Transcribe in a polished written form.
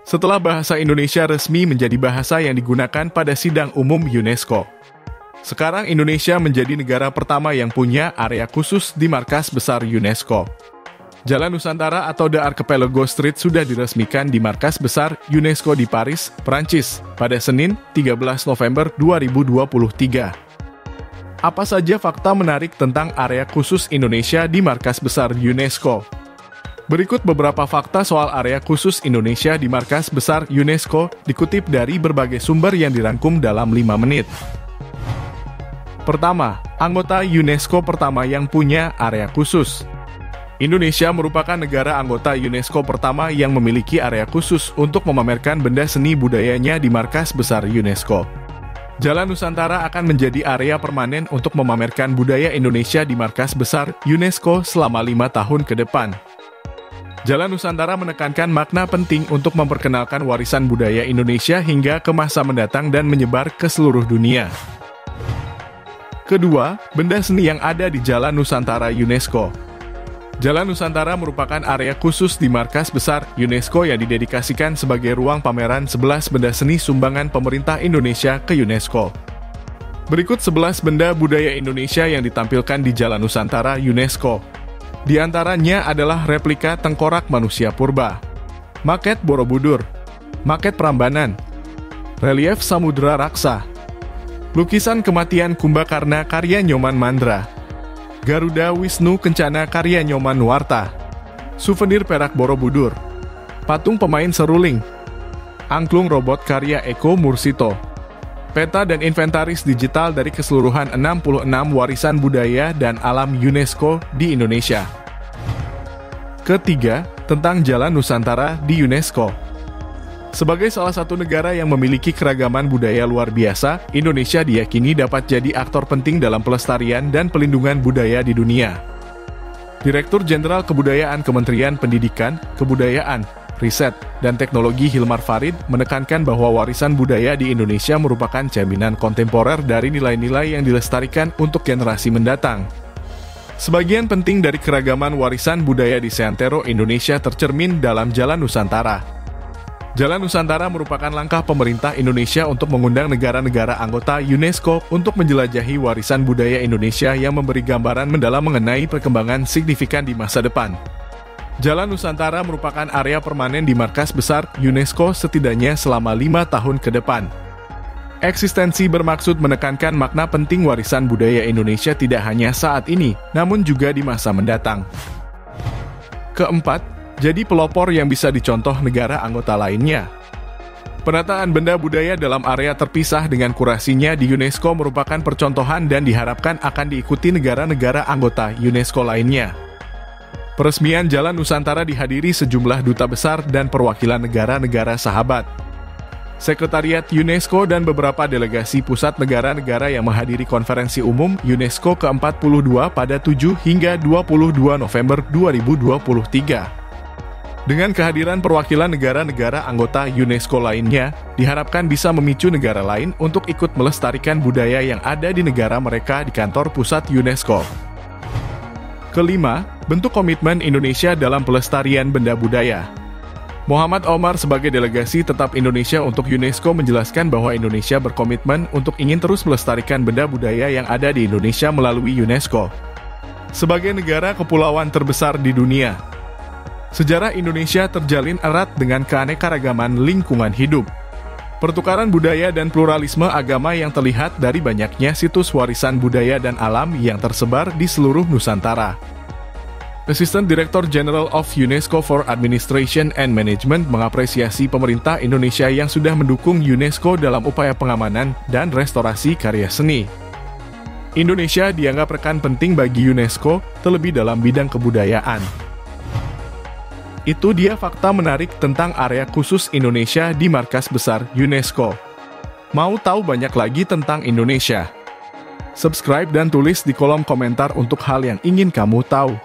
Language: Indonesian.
setelah bahasa Indonesia resmi menjadi bahasa yang digunakan pada sidang umum UNESCO. Sekarang Indonesia menjadi negara pertama yang punya area khusus di markas besar UNESCO. Jalan Nusantara atau The Archipelago Street sudah diresmikan di markas besar UNESCO di Paris, Prancis, pada Senin, 13 November 2023. Apa saja fakta menarik tentang area khusus Indonesia di markas besar UNESCO? Berikut beberapa fakta soal area khusus Indonesia di markas besar UNESCO dikutip dari berbagai sumber yang dirangkum dalam 5 menit. Pertama, anggota UNESCO pertama yang punya area khusus. Indonesia merupakan negara anggota UNESCO pertama yang memiliki area khusus untuk memamerkan benda seni budayanya di markas besar UNESCO. Jalan Nusantara akan menjadi area permanen untuk memamerkan budaya Indonesia di markas besar UNESCO selama 5 tahun ke depan. Jalan Nusantara menekankan makna penting untuk memperkenalkan warisan budaya Indonesia hingga ke masa mendatang dan menyebar ke seluruh dunia. Kedua, benda seni yang ada di Jalan Nusantara UNESCO. Jalan Nusantara merupakan area khusus di markas besar UNESCO yang didedikasikan sebagai ruang pameran 11 benda seni sumbangan pemerintah Indonesia ke UNESCO. Berikut 11 benda budaya Indonesia yang ditampilkan di Jalan Nusantara UNESCO. Di antaranya adalah replika tengkorak manusia purba, maket Borobudur, maket Prambanan, relief Samudra Raksa, lukisan kematian Kumbakarna karya Nyoman Mandra, Garuda Wisnu Kencana karya Nyoman Nuarta, souvenir perak Borobudur, patung pemain seruling, angklung robot karya Eko Mursito, peta dan inventaris digital dari keseluruhan 66 warisan budaya dan alam UNESCO di Indonesia. Ketiga, tentang Jalan Nusantara di UNESCO. Sebagai salah satu negara yang memiliki keragaman budaya luar biasa, Indonesia diyakini dapat jadi aktor penting dalam pelestarian dan pelindungan budaya di dunia. Direktur Jenderal Kebudayaan Kementerian Pendidikan, Kebudayaan, Riset, dan Teknologi Hilmar Farid menekankan bahwa warisan budaya di Indonesia merupakan jaminan kontemporer dari nilai-nilai yang dilestarikan untuk generasi mendatang. Sebagian penting dari keragaman warisan budaya di seantero Indonesia tercermin dalam Jalan Nusantara. Jalan Nusantara merupakan langkah pemerintah Indonesia untuk mengundang negara-negara anggota UNESCO untuk menjelajahi warisan budaya Indonesia yang memberi gambaran mendalam mengenai perkembangan signifikan di masa depan. Jalan Nusantara merupakan area permanen di markas besar UNESCO setidaknya selama 5 tahun ke depan. Eksistensi bermaksud menekankan makna penting warisan budaya Indonesia tidak hanya saat ini, namun juga di masa mendatang. Keempat, jadi pelopor yang bisa dicontoh negara anggota lainnya. Penataan benda budaya dalam area terpisah dengan kurasinya di UNESCO merupakan percontohan dan diharapkan akan diikuti negara-negara anggota UNESCO lainnya. Peresmian Jalan Nusantara dihadiri sejumlah duta besar dan perwakilan negara-negara sahabat. Sekretariat UNESCO dan beberapa delegasi pusat negara-negara yang menghadiri konferensi umum UNESCO ke-42 pada 7 hingga 22 November 2023. Dengan kehadiran perwakilan negara-negara anggota UNESCO lainnya, diharapkan bisa memicu negara lain untuk ikut melestarikan budaya yang ada di negara mereka di kantor pusat UNESCO. Kelima, bentuk komitmen Indonesia dalam pelestarian benda budaya. Muhammad Omar sebagai delegasi tetap Indonesia untuk UNESCO menjelaskan bahwa Indonesia berkomitmen untuk ingin terus melestarikan benda budaya yang ada di Indonesia melalui UNESCO. Sebagai negara kepulauan terbesar di dunia, sejarah Indonesia terjalin erat dengan keanekaragaman lingkungan hidup. Pertukaran budaya dan pluralisme agama yang terlihat dari banyaknya situs warisan budaya dan alam yang tersebar di seluruh Nusantara. Assistant Director General of UNESCO for Administration and Management mengapresiasi pemerintah Indonesia yang sudah mendukung UNESCO dalam upaya pengamanan dan restorasi karya seni. Indonesia dianggap rekan penting bagi UNESCO, terlebih dalam bidang kebudayaan. Itu dia fakta menarik tentang area khusus Indonesia di markas besar UNESCO. Mau tahu banyak lagi tentang Indonesia? Subscribe dan tulis di kolom komentar untuk hal yang ingin kamu tahu.